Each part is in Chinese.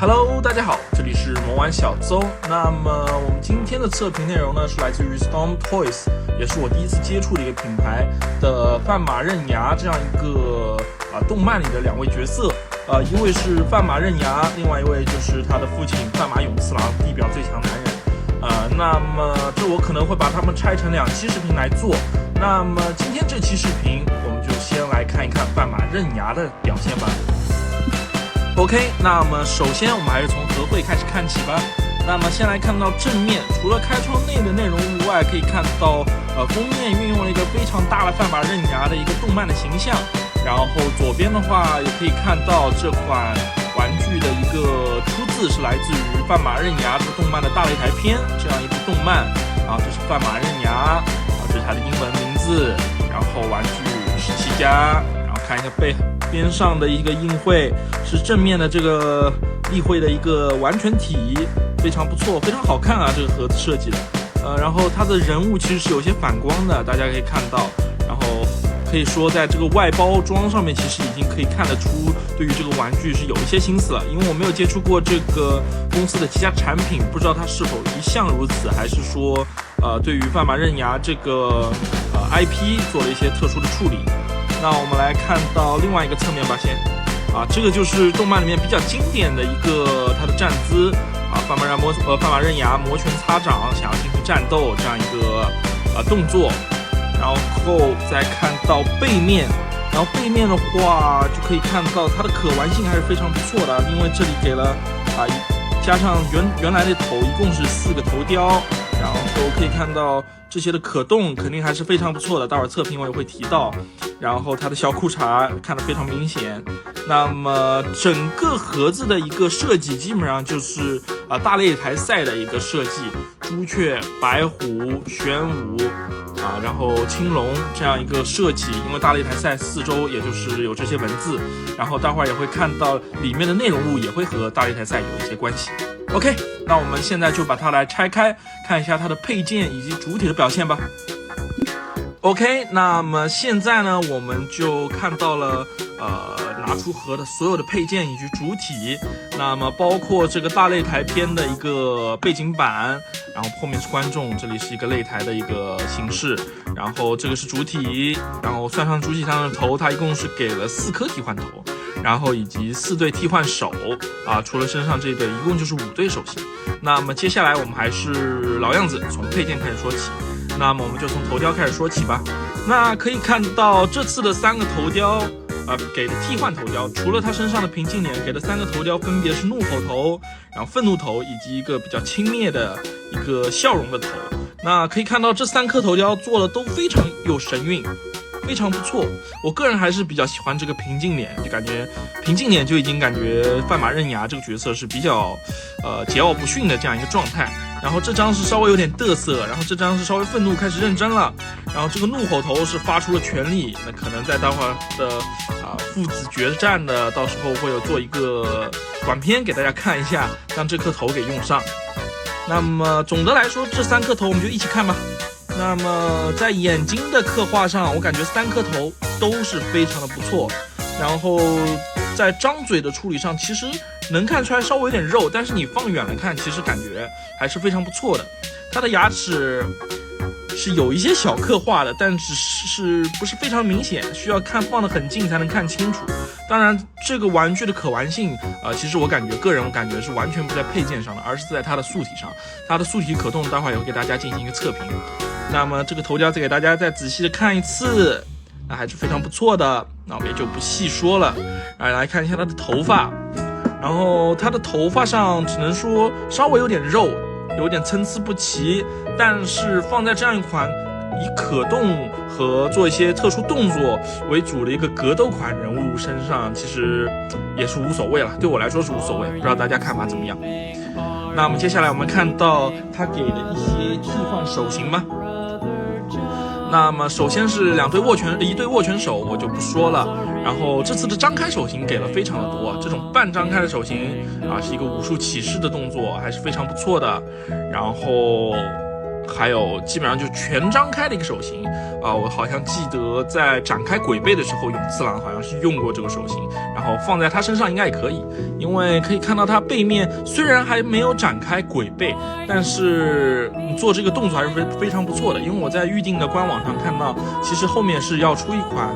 Hello， 大家好，这里是萌玩小邹。那么我们今天的测评内容呢，是来自于 Storm Toys， 也是我第一次接触的一个品牌的范马刃牙这样一个动漫里的两位角色。一位是范马刃牙，另外一位就是他的父亲范马勇次郎，地表最强男人。那么这我可能会把他们拆成2期视频来做。那么今天这期视频，我们就先来看一看范马刃牙的表现吧。OK， 那么首先我们还是从和绘开始看起吧。那么先来看到正面，除了开窗内的内容物外，可以看到封面运用了一个非常大的范马刃牙的一个动漫的形象。然后左边的话也可以看到这款玩具的一个出自是来自于范马刃牙这个动漫的大擂台篇这样一部动漫。然后这是范马刃牙，这是它的英文名字。然后玩具17+，然后看一下边上的一个印绘是正面的这个立绘的一个完全体，非常不错，非常好看啊，这个盒子设计的。然后它的人物其实是有些反光的，大家可以看到。然后可以说在这个外包装上面其实已经可以看得出对于这个玩具是有一些心思了，因为我没有接触过这个公司的其他产品，不知道它是否一向如此，还是说对于范马刃牙这个IP 做了一些特殊的处理。那我们来看到另外一个侧面吧，这个就是动漫里面比较经典的一个它的站姿范马刃牙摩拳擦掌，想要进行战斗这样一个动作。然后再看到背面，然后背面的话就可以看到它的可玩性还是非常不错的，因为这里给了加上原来的头一共是4个头雕，然后可以看到这些的可动肯定还是非常不错的，待会儿测评我也会提到。然后它的小裤衩看得非常明显。那么整个盒子的一个设计基本上就是大擂台赛的一个设计，朱雀、白虎、玄武然后青龙这样一个设计，因为大擂台赛4周也就是有这些文字，然后待会儿也会看到里面的内容物也会和大擂台赛有一些关系。OK， 那我们现在就把它来拆开，看一下它的配件以及主体的表现吧。OK， 那么现在呢，我们就看到了拿出盒的所有的配件以及主体，那么包括这个大擂台篇的一个背景板，然后后面是观众，这里是一个擂台的一个形式，然后这个是主体，然后算上主体上的头，它一共是给了4颗替换头，然后以及4对替换手除了身上这一对，一共就是5对手型。那么接下来我们还是老样子，从配件开始说起。那么我们就从头雕开始说起吧。那可以看到这次的3个头雕给的替换头雕，除了他身上的平静脸，给的3个头雕分别是怒吼头，然后愤怒头，以及一个比较轻蔑的一个笑容的头。那可以看到这3颗头雕做的都非常有神韵，非常不错。我个人还是比较喜欢这个平静脸，就感觉平静脸就已经感觉范马刃牙这个角色是比较桀骜不驯的这样一个状态。然后这张是稍微有点嘚瑟，然后这张是稍微愤怒开始认真了，然后这个怒吼头是发出了全力。那可能在待会儿的父子决战的，到时候会有做一个短片给大家看一下，让这颗头给用上。那么总的来说，这3颗头我们就一起看吧。那么在眼睛的刻画上，我感觉3颗头都是非常的不错。然后在张嘴的处理上，其实能看出来稍微有点肉，但是你放远了看，其实感觉还是非常不错的。它的牙齿是有一些小刻画的，但是不是非常明显，需要放得很近才能看清楚。当然这个玩具的可玩性其实个人感觉是完全不在配件上的，而是在它的素体上。它的素体可动，待会儿也会给大家进行一个测评。那么这个头雕再给大家再仔细的看一次，那还是非常不错的，那我们也就不细说了。来看一下它的头发，然后它的头发上只能说稍微有点肉，有点参差不齐，但是放在这样一款以可动和做一些特殊动作为主的一个格斗款人物身上，其实也是无所谓了，对我来说是无所谓，不知道大家看法怎么样。那么接下来我们看到他给的一些替换手型吧。那么首先是一对握拳手，我就不说了。然后这次的张开手型给了非常的多，这种半张开的手型是一个武术起势的动作，还是非常不错的。然后还有基本上就是全张开的一个手型我好像记得在展开鬼背的时候，永次郎好像是用过这个手型，然后放在他身上应该也可以，因为可以看到他背面虽然还没有展开鬼背，但是做这个动作还是非常不错的。因为我在预定的官网上看到，其实后面是要出一款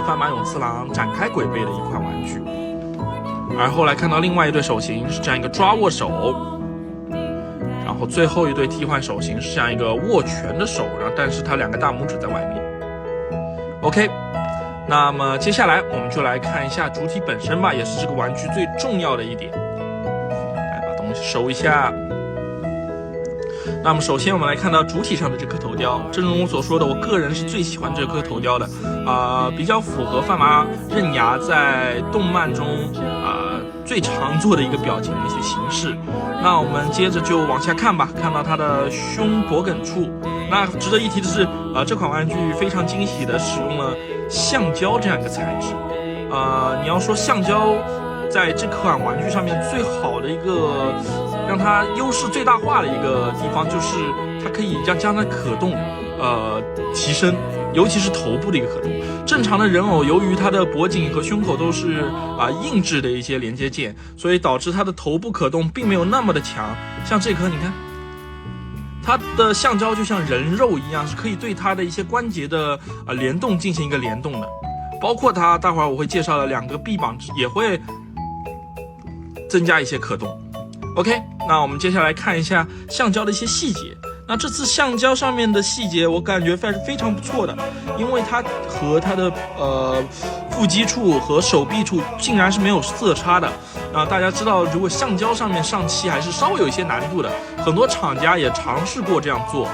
范马永次郎展开鬼背的一款玩具。而后来看到另外一对手型是这样一个抓握手，然后最后一对替换手型是这样一个握拳的手，然后但是它2个大拇指在外面。OK， 那么接下来我们就来看一下主体本身吧，也是这个玩具最重要的一点。来把东西收一下。那么首先我们来看到主体上的这颗头雕，正如我所说的，我个人是最喜欢这颗头雕的，比较符合范马刃牙在动漫中最常做的一个表情的一些形式。那我们接着就往下看吧，看到它的胸脖梗处。那值得一提的是，这款玩具非常惊喜的使用了橡胶这样一个材质。你要说橡胶在这款玩具上面最好的一个让它优势最大化的一个地方，就是它可以将它可动提升，尤其是头部的一个可动。正常的人偶由于它的脖颈和胸口都是硬质的一些连接件，所以导致它的头部可动并没有那么的强。像这颗你看，它的橡胶就像人肉一样，是可以对它的一些关节的联动进行一个联动的。包括它待会儿我会介绍的2个臂膀也会增加一些可动。OK， 那我们接下来看一下橡胶的一些细节。那这次橡胶上面的细节我感觉是非常不错的，因为它和它的腹肌处和手臂处竟然是没有色差的。大家知道，如果橡胶上面上漆还是稍微有一些难度的，很多厂家也尝试过这样做，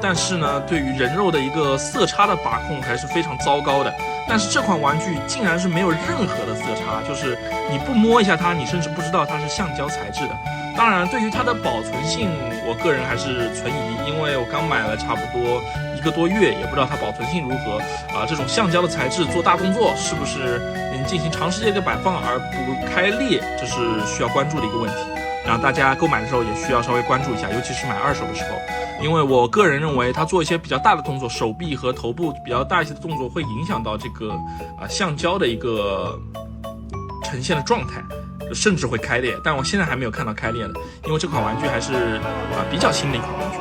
但是呢，对于人肉的一个色差的把控还是非常糟糕的。但是这款玩具竟然是没有任何的色差，就是你不摸一下它，你甚至不知道它是橡胶材质的。当然，对于它的保存性，我个人还是存疑，因为我刚买了差不多1个多月，也不知道它保存性如何。这种橡胶的材质做大动作是不是能进行长时间的摆放而不开裂，这是需要关注的一个问题。然后大家购买的时候也需要稍微关注一下，尤其是买二手的时候，因为我个人认为它做一些比较大的动作，手臂和头部比较大一些的动作，会影响到这个橡胶的一个呈现的状态，甚至会开裂。但我现在还没有看到开裂的，因为这款玩具还是比较新的一款玩具。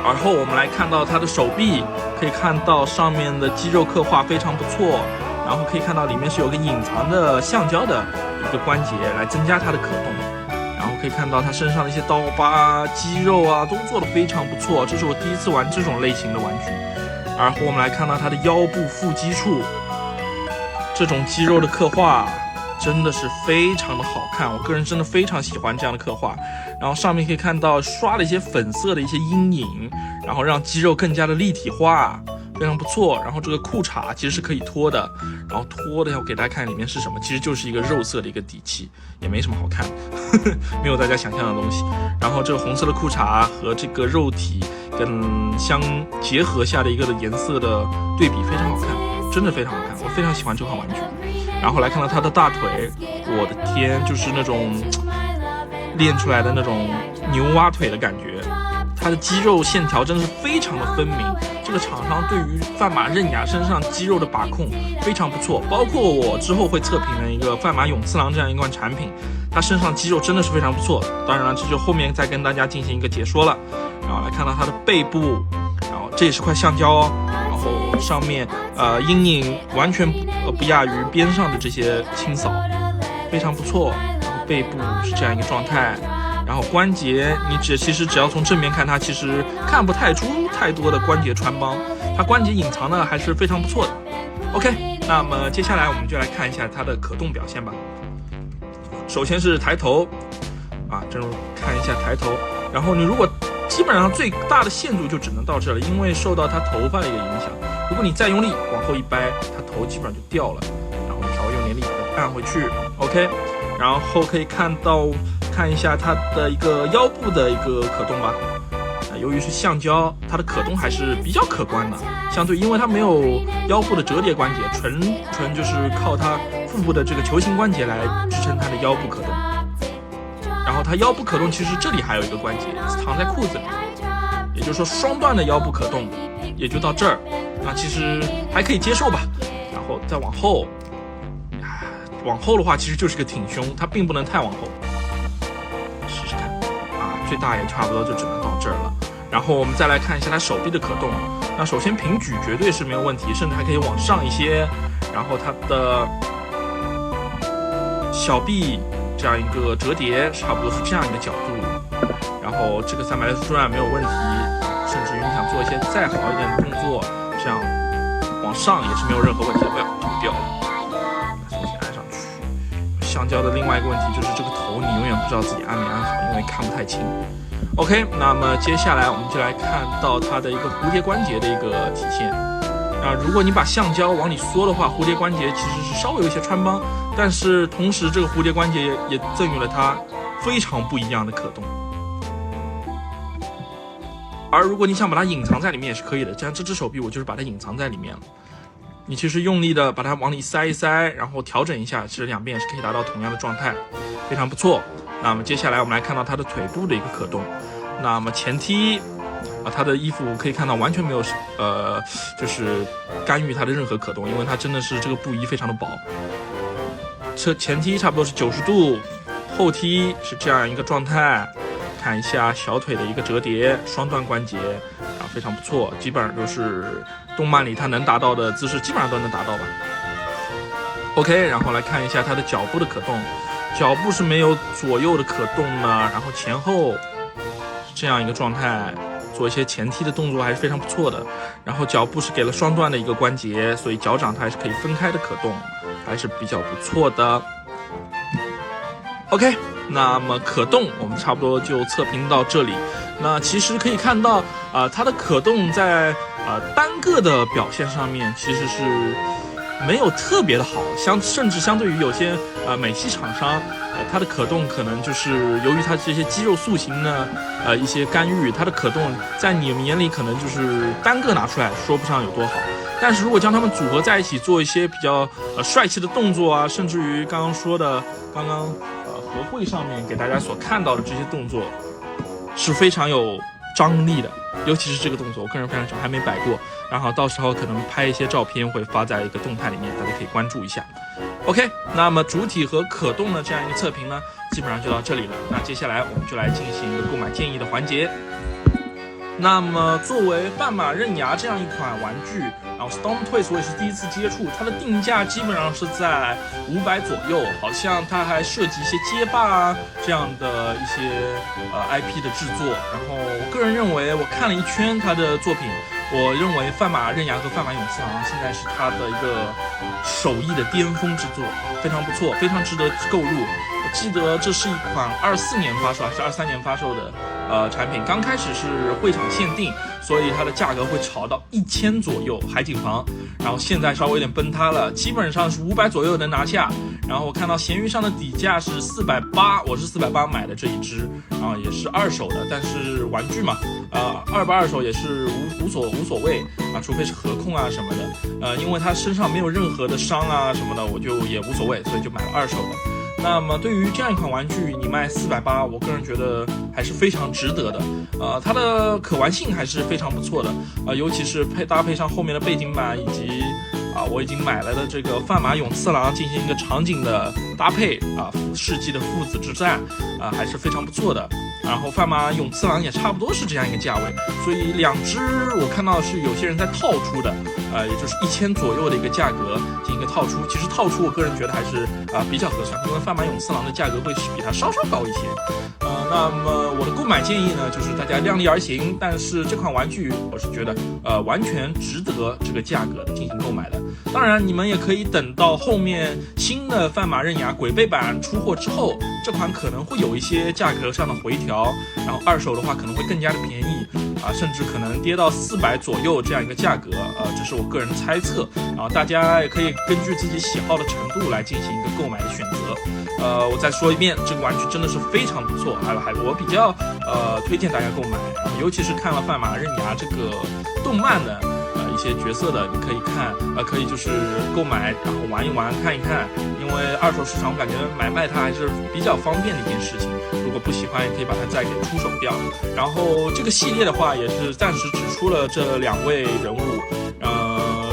而后我们来看到它的手臂，可以看到上面的肌肉刻画非常不错，然后可以看到里面是有个隐藏的橡胶的一个关节来增加它的可动。然后可以看到它身上的一些刀疤、肌肉都做得非常不错，这是我第一次玩这种类型的玩具。而后我们来看到它的腰部腹肌处，这种肌肉的刻画真的是非常的好看，我个人真的非常喜欢这样的刻画。然后上面可以看到刷了一些粉色的一些阴影，然后让肌肉更加的立体化，非常不错。然后这个裤衩其实是可以脱的，然后脱的我给大家看里面是什么，其实就是一个肉色的一个底漆，也没什么好看没有大家想象的东西。然后这个红色的裤衩和这个肉体跟相结合下的一个的颜色的对比非常好看，真的非常好看，我非常喜欢这款玩具。然后来看到它的大腿，我的天，就是那种练出来的那种牛蛙腿的感觉，它的肌肉线条真的是非常的分明。这个厂商对于范马刃牙身上肌肉的把控非常不错，包括我之后会测评的一个范马永次郎这样一款产品，它身上肌肉真的是非常不错。当然了，这就后面再跟大家进行一个解说了。然后来看到它的背部，然后这也是块橡胶哦，然后上面阴影完全不亚于边上的这些清扫，非常不错。然后背部是这样一个状态，然后关节你其实只要从正面看，它其实看不太出太多的关节穿帮，它关节隐藏的还是非常不错的。OK， 那么接下来我们就来看一下它的可动表现吧。首先是抬头正如看一下抬头，然后你如果基本上最大的限度就只能到这了，因为受到它头发的一个影响。如果你再用力往后一掰，它头基本上就掉了，然后调用点力把它按回去。OK， 然后可以看一下它的一个腰部的一个可动吧。由于是橡胶，它的可动还是比较可观的，相对因为它没有腰部的折叠关节，纯就是靠它腹部的这个球形关节来支撑它的腰部可动。然后它腰部可动，其实这里还有一个关节藏在裤子里，也就是说双段的腰部可动也就到这儿，那其实还可以接受吧。然后再往后，往后的话其实就是个挺胸，它并不能太往后。试试看啊，最大也差不多就只能到这儿了。然后我们再来看一下它手臂的可动，那首先平举绝对是没有问题，甚至还可以往上一些。然后它的小臂这样一个折叠，差不多是这样一个角度。然后这个360度转没有问题，甚至于你想做一些再好一点的动作，这样往上也是没有任何问题的。不要吐掉了，重新按上去。橡胶的另外一个问题就是这个头你永远不知道自己按没按好，因为看不太清。OK， 那么接下来我们就来看到它的一个蝴蝶关节的一个体现。如果你把橡胶往里缩的话，蝴蝶关节其实是稍微有一些穿帮，但是同时这个蝴蝶关节也赠予了它非常不一样的可动。而如果你想把它隐藏在里面也是可以的，像这只手臂我就是把它隐藏在里面了。你其实用力的把它往里塞一塞，然后调整一下，其实两边也是可以达到同样的状态，非常不错。那么接下来我们来看到它的腿部的一个可动。那么前踢它的衣服可以看到完全没有就是干预它的任何可动，因为它真的是这个布衣非常的薄。前踢差不多是90度，后踢是这样一个状态。看一下小腿的一个折叠，双段关节非常不错，基本上都是动漫里它能达到的姿势，基本上都能达到吧。OK， 然后来看一下它的脚部的可动，脚部是没有左右的可动呢，然后前后是这样一个状态，做一些前踢的动作还是非常不错的。然后脚部是给了双段的一个关节，所以脚掌它还是可以分开的可动，还是比较不错的。OK， 那么可动我们差不多就测评到这里。那其实可以看到它的可动在单个的表现上面其实是没有特别的好，甚至相对于有些美系厂商，它的可动可能就是由于它这些肌肉塑形的一些干预，它的可动在你们眼里可能就是单个拿出来说不上有多好。但是如果将它们组合在一起做一些比较帅气的动作啊，甚至于刚刚说的合会上面给大家所看到的这些动作是非常有张力的，尤其是这个动作我个人非常喜欢，还没摆过，然后到时候可能拍一些照片会发在一个动态里面，大家可以关注一下。 OK， 那么主体和可动的这样一个测评呢基本上就到这里了。那接下来我们就来进行一个购买建议的环节。那么作为半马刃牙这样一款玩具，然后 Storm Toys 我也是第一次接触，它的定价基本上是在500左右，好像它还涉及一些街霸这样的一些IP 的制作。然后我个人认为，我看了一圈它的作品，我认为范马刃牙和范马勇次郎现在是它的一个手艺的巅峰之作，非常不错，非常值得购入。我记得这是一款24年发售还是23年发售的产品，刚开始是会场限定，所以它的价格会炒到1000左右海景房，然后现在稍微有点崩塌了，基本上是500左右能拿下。然后我看到闲鱼上的底价是480，我是480买的这一只，然后也是二手的，但是玩具嘛，2把二手也是无所谓啊，除非是合控啊什么的，因为它身上没有任何的伤啊什么的，我就也无所谓，所以就买了二手的。那么对于这样一款玩具，你卖480，我个人觉得还是非常值得的。它的可玩性还是非常不错的，尤其是搭配上后面的背景板以及我已经买了的这个范马勇次郎进行一个场景的搭配世纪的父子之战还是非常不错的。然后范马勇次郎也差不多是这样一个价位，所以两只我看到是有些人在套出的，也就是1000左右的一个价格进行一个套出。其实套出我个人觉得还是比较合算，因为范马勇次郎的价格会是比它稍稍高一些。那么我的购买建议呢，就是大家量力而行，但是这款玩具我是觉得完全值得这个价格的进行购买的。当然你们也可以等到后面新的范马刃牙鬼背版出货之后，这款可能会有一些价格上的回调，然后二手的话可能会更加的便宜甚至可能跌到400左右这样一个价格，这是我个人的猜测。然后大家也可以根据自己喜好的程度来进行一个购买的选择。我再说一遍，这个玩具真的是非常不错，我比较推荐大家购买。然后尤其是看了范马刃牙这个动漫的一些角色的，你可以看，可以就是购买，然后玩一玩，看一看。因为二手市场我感觉买卖它还是比较方便的一件事情。如果不喜欢，也可以把它再给出手掉。然后这个系列的话，也是暂时只出了这2位人物，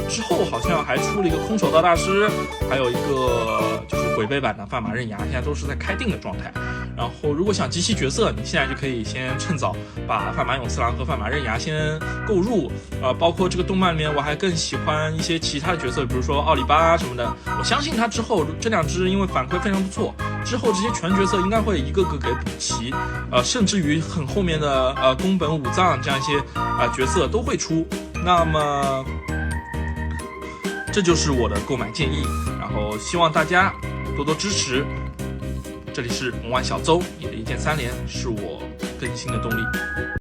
之后好像还出了一个空手道大师，还有一个就是鬼背版的范马刃牙，现在都是在开定的状态。然后如果想集齐角色，你现在就可以先趁早把范马勇次郎和范马刃牙先购入。包括这个动漫里面，我还更喜欢一些其他的角色，比如说奥里巴什么的。我相信他之后这2只因为反馈非常不错，之后这些全角色应该会一个个给补齐，甚至于很后面的宫本武藏这样一些角色都会出。那么这就是我的购买建议，然后希望大家多多支持。这里是萌玩小周，你的一键3连是我更新的动力。